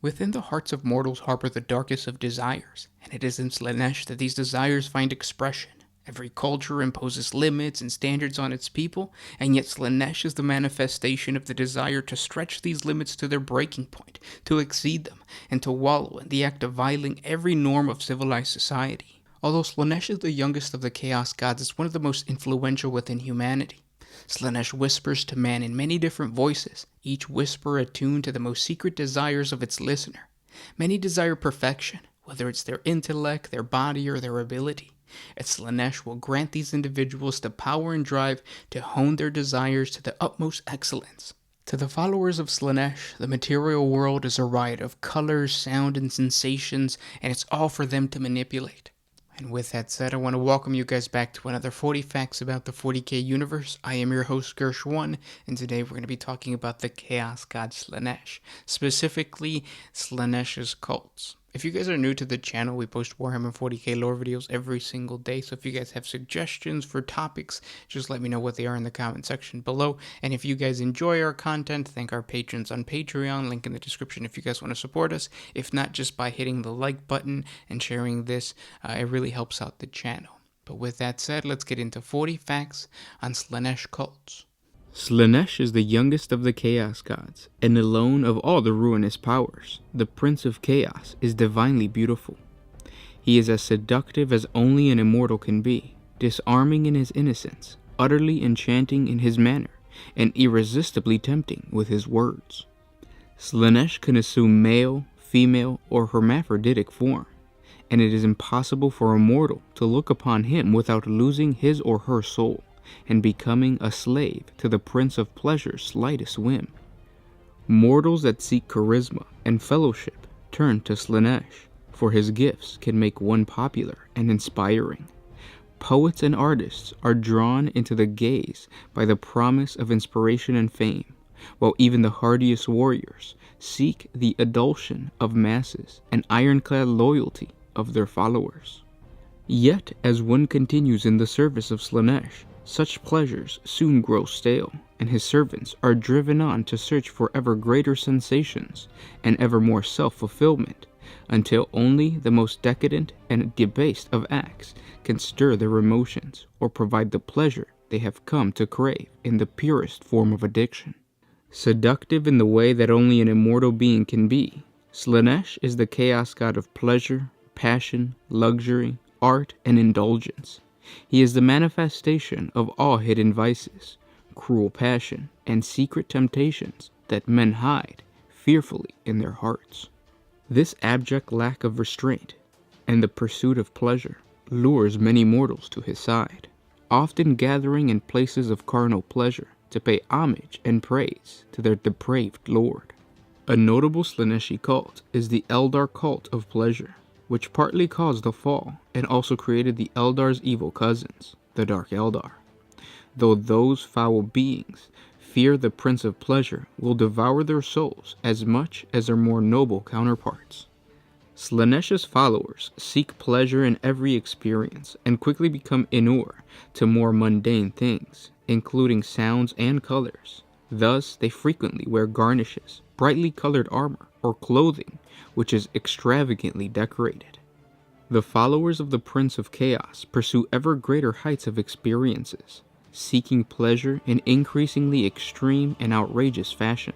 Within the hearts of mortals harbor the darkest of desires, and it is in Slaanesh that these desires find expression. Every culture imposes limits and standards on its people, and yet Slaanesh is the manifestation of the desire to stretch these limits to their breaking point, to exceed them, and to wallow in the act of violating every norm of civilized society. Although Slaanesh is the youngest of the Chaos Gods, it's one of the most influential within humanity. Slaanesh whispers to man in many different voices, each whisper attuned to the most secret desires of its listener. Many desire perfection, whether it's their intellect, their body, or their ability. And Slaanesh will grant these individuals the power and drive to hone their desires to the utmost excellence. To the followers of Slaanesh, the material world is a riot of colors, sound, and sensations, and it's all for them to manipulate. And with that said, I want to welcome you guys back to another 40 Facts about the 40K universe. I am your host, Gersh1, and today we're going to be talking about the Chaos God Slaanesh, specifically Slaanesh's cults. If you guys are new to the channel, we post Warhammer 40K lore videos every single day, so if you guys have suggestions for topics, just let me know what they are in the comment section below. And if you guys enjoy our content, thank our patrons on Patreon, link in the description if you guys want to support us. If not, just by hitting the like button and sharing this, it really helps out the channel. But with that said, let's get into 40 facts on Slaanesh cults. Slaanesh is the youngest of the Chaos Gods, and alone of all the ruinous powers. The Prince of Chaos is divinely beautiful. He is as seductive as only an immortal can be, disarming in his innocence, utterly enchanting in his manner, and irresistibly tempting with his words. Slaanesh can assume male, female, or hermaphroditic form, and it is impossible for a mortal to look upon him without losing his or her soul, and becoming a slave to the Prince of Pleasure's slightest whim. Mortals that seek charisma and fellowship turn to Slaanesh, for his gifts can make one popular and inspiring. Poets and artists are drawn into the gaze by the promise of inspiration and fame, while even the hardiest warriors seek the adulation of masses and ironclad loyalty of their followers. Yet, as one continues in the service of Slaanesh, such pleasures soon grow stale, and his servants are driven on to search for ever greater sensations and ever more self-fulfillment, until only the most decadent and debased of acts can stir their emotions or provide the pleasure they have come to crave in the purest form of addiction. Seductive in the way that only an immortal being can be, Slaanesh is the Chaos God of pleasure, passion, luxury, art, and indulgence. He is the manifestation of all hidden vices, cruel passion, and secret temptations that men hide fearfully in their hearts. This abject lack of restraint and the pursuit of pleasure lures many mortals to his side, often gathering in places of carnal pleasure to pay homage and praise to their depraved lord. A notable Slaaneshi cult is the Eldar cult of pleasure, which partly caused the fall and also created the Eldar's evil cousins, the Dark Eldar. Though those foul beings fear the Prince of Pleasure will devour their souls as much as their more noble counterparts. Slaanesh's followers seek pleasure in every experience and quickly become inured to more mundane things, including sounds and colors. Thus, they frequently wear garnishes, brightly colored armor, or clothing which is extravagantly decorated. The followers of the Prince of Chaos pursue ever greater heights of experiences, seeking pleasure in increasingly extreme and outrageous fashion.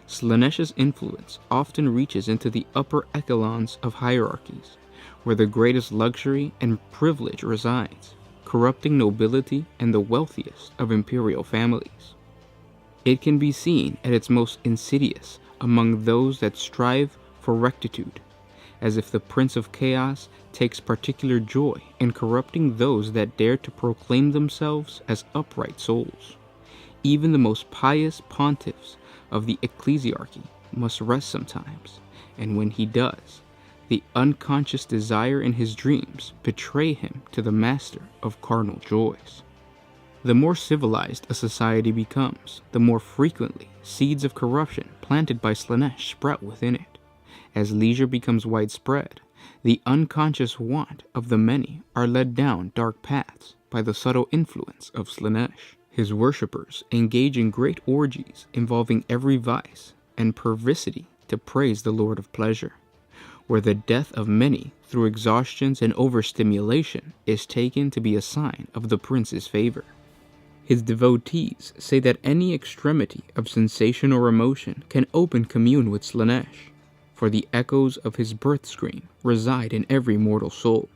Slaanesh's influence often reaches into the upper echelons of hierarchies, where the greatest luxury and privilege resides, corrupting nobility and the wealthiest of imperial families. It can be seen at its most insidious among those that strive for rectitude, as if the Prince of Chaos takes particular joy in corrupting those that dare to proclaim themselves as upright souls. Even the most pious pontiffs of the ecclesiarchy must rest sometimes, and when he does, the unconscious desire in his dreams betray him to the master of carnal joys. The more civilized a society becomes, the more frequently seeds of corruption planted by Slaanesh sprout within it. As leisure becomes widespread, the unconscious want of the many are led down dark paths by the subtle influence of Slaanesh. His worshippers engage in great orgies involving every vice and perversity to praise the Lord of Pleasure, where the death of many through exhaustions and overstimulation is taken to be a sign of the prince's favor. His devotees say that any extremity of sensation or emotion can open commune with Slaanesh, for the echoes of his birth scream reside in every mortal soul.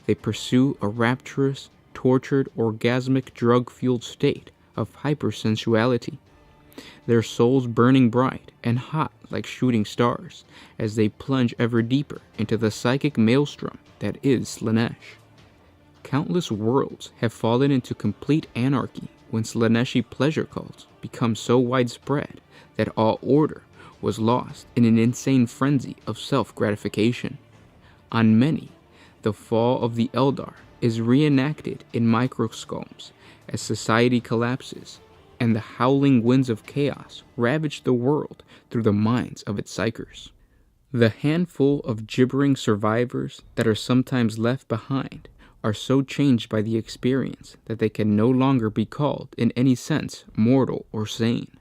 They pursue a rapturous, tortured, orgasmic, drug-fueled state of hypersensuality, their souls burning bright and hot like shooting stars as they plunge ever deeper into the psychic maelstrom that is Slaanesh. Countless worlds have fallen into complete anarchy when Slaaneshi pleasure cults become so widespread that all order was lost in an insane frenzy of self-gratification. On many, the fall of the Eldar is reenacted in microcosms as society collapses and the howling winds of chaos ravage the world through the minds of its psychers. The handful of gibbering survivors that are sometimes left behind are so changed by the experience that they can no longer be called in any sense mortal or sane.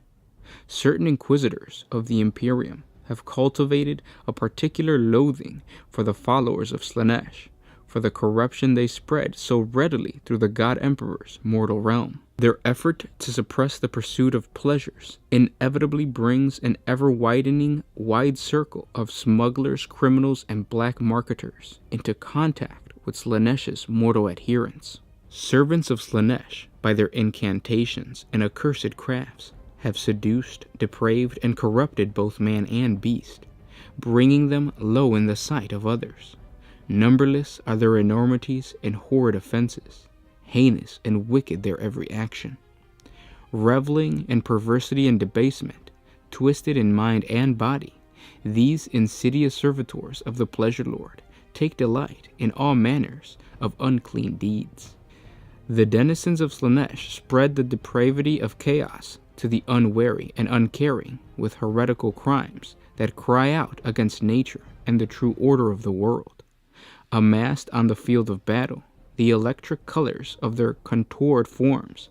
Certain inquisitors of the Imperium have cultivated a particular loathing for the followers of Slaanesh, for the corruption they spread so readily through the God Emperor's mortal realm. Their effort to suppress the pursuit of pleasures inevitably brings an ever-widening wide circle of smugglers, criminals, and black marketers into contact with Slaanesh's mortal adherents. Servants of Slaanesh, by their incantations and accursed crafts, have seduced, depraved, and corrupted both man and beast, bringing them low in the sight of others. Numberless are their enormities and horrid offenses, heinous and wicked their every action. Reveling in perversity and debasement, twisted in mind and body, these insidious servitors of the Pleasure Lord take delight in all manners of unclean deeds. The denizens of Slaanesh spread the depravity of chaos to the unwary and uncaring with heretical crimes that cry out against nature and the true order of the world. Amassed on the field of battle, the electric colors of their contoured forms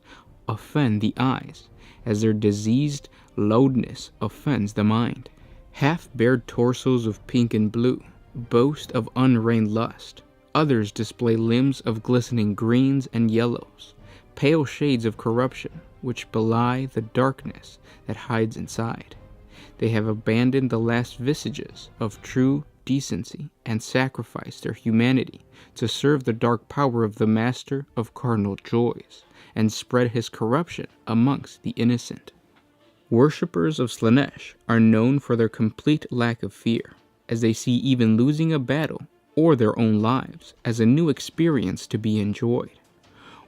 offend the eyes, as their diseased loudness offends the mind. Half-bared torsos of pink and blue boast of unreined lust. Others display limbs of glistening greens and yellows, pale shades of corruption which belie the darkness that hides inside. They have abandoned the last vestiges of true decency and sacrificed their humanity to serve the dark power of the master of cardinal joys and spread his corruption amongst the innocent. Worshippers of Slaanesh are known for their complete lack of fear, as they see even losing a battle or their own lives as a new experience to be enjoyed.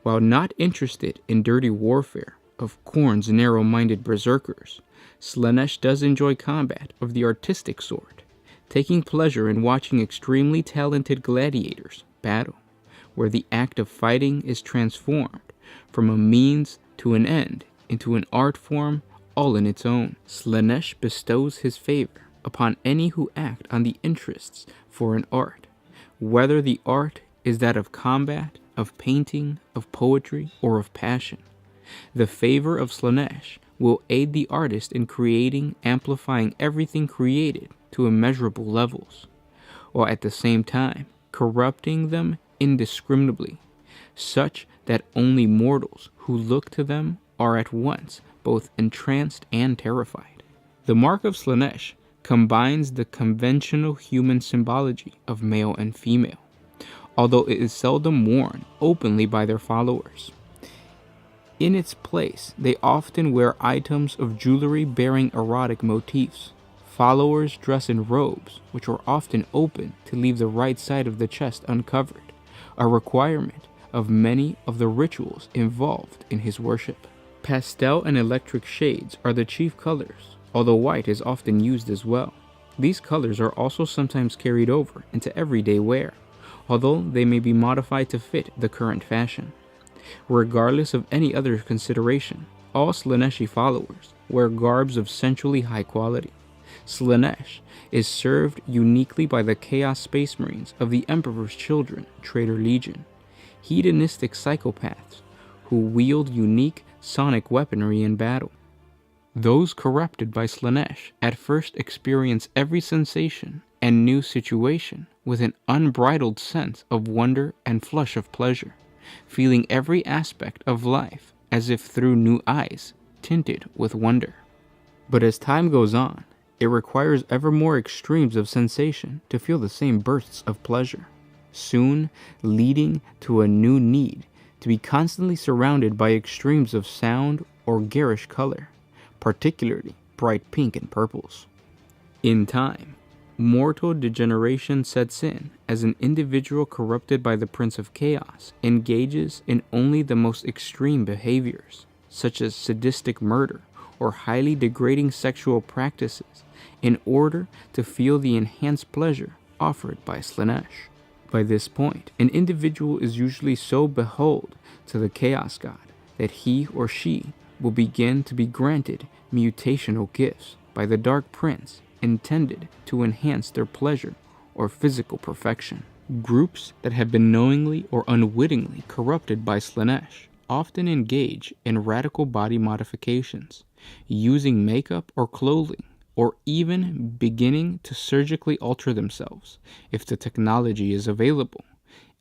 While not interested in dirty warfare of Khorne's narrow-minded berserkers, Slaanesh does enjoy combat of the artistic sort, taking pleasure in watching extremely talented gladiators battle, where the act of fighting is transformed from a means to an end into an art form all in its own. Slaanesh bestows his favor upon any who act on the interests for an art, whether the art is that of combat, of painting, of poetry, or of passion. The favor of Slaanesh will aid the artist in creating, amplifying everything created to immeasurable levels, while at the same time corrupting them indiscriminately, such that only mortals who look to them are at once both entranced and terrified. The mark of Slaanesh combines the conventional human symbology of male and female, although it is seldom worn openly by their followers. In its place, they often wear items of jewelry bearing erotic motifs. Followers dress in robes, which are often open to leave the right side of the chest uncovered, a requirement of many of the rituals involved in his worship. Pastel and electric shades are the chief colors, although white is often used as well. These colors are also sometimes carried over into everyday wear, although they may be modified to fit the current fashion. Regardless of any other consideration, all Slaaneshi followers wear garbs of sensually high quality. Slaanesh is served uniquely by the Chaos Space Marines of the Emperor's Children, Traitor Legion, hedonistic psychopaths who wield unique sonic weaponry in battle. Those corrupted by Slaanesh at first experience every sensation and new situation with an unbridled sense of wonder and flush of pleasure, feeling every aspect of life as if through new eyes tinted with wonder. But as time goes on, it requires ever more extremes of sensation to feel the same bursts of pleasure, soon leading to a new need to be constantly surrounded by extremes of sound or garish color, particularly bright pink and purples. In time, mortal degeneration sets in as an individual corrupted by the Prince of Chaos engages in only the most extreme behaviors, such as sadistic murder or highly degrading sexual practices, in order to feel the enhanced pleasure offered by Slaanesh. By this point, an individual is usually so beholden to the Chaos God that he or she will begin to be granted mutational gifts by the Dark Prince intended to enhance their pleasure or physical perfection. Groups that have been knowingly or unwittingly corrupted by Slaanesh often engage in radical body modifications, using makeup or clothing, or even beginning to surgically alter themselves if the technology is available,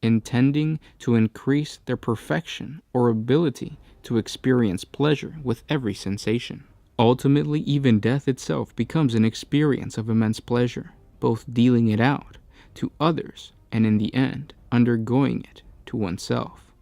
intending to increase their perfection or ability to experience pleasure with every sensation. Ultimately, even death itself becomes an experience of immense pleasure, both dealing it out to others and in the end, undergoing it to oneself.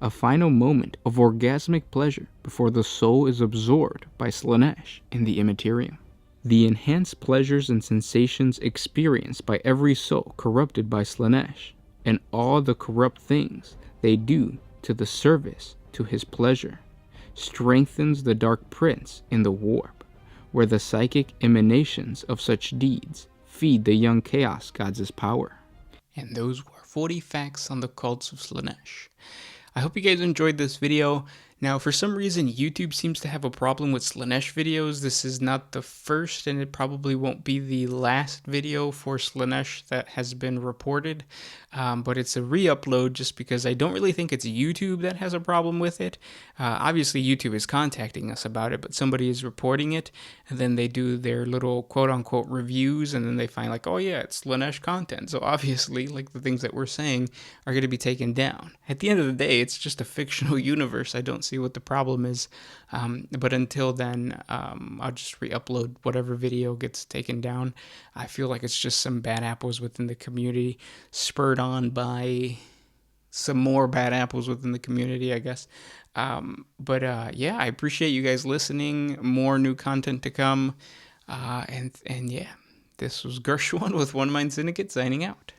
A final moment of orgasmic pleasure before the soul is absorbed by Slaanesh in the immaterium. The enhanced pleasures and sensations experienced by every soul corrupted by Slaanesh, and all the corrupt things they do to the service to his pleasure, strengthens the Dark Prince in the warp, where the psychic emanations of such deeds feed the young Chaos Gods' power. And those were 40 facts on the cults of Slaanesh. I hope you guys enjoyed this video. Now, for some reason, YouTube seems to have a problem with Slaanesh videos. This is not the first, and it probably won't be the last video for Slaanesh that has been reported. But it's a re-upload just because I don't really think it's YouTube that has a problem with it. Obviously, YouTube is contacting us about it, but somebody is reporting it, and then they do their little quote-unquote reviews, and then they find like, oh yeah, it's Slaanesh content. So obviously, like the things that we're saying are going to be taken down. At the end of the day, it's just a fictional universe. I don't see what the problem is. But until then, I'll just re-upload whatever video gets taken down. I feel like it's just some bad apples within the community, spurred on by some more bad apples within the community, I guess. Yeah, I appreciate you guys listening. More new content to come. And yeah, this was Gershwin with One Mind Syndicate signing out.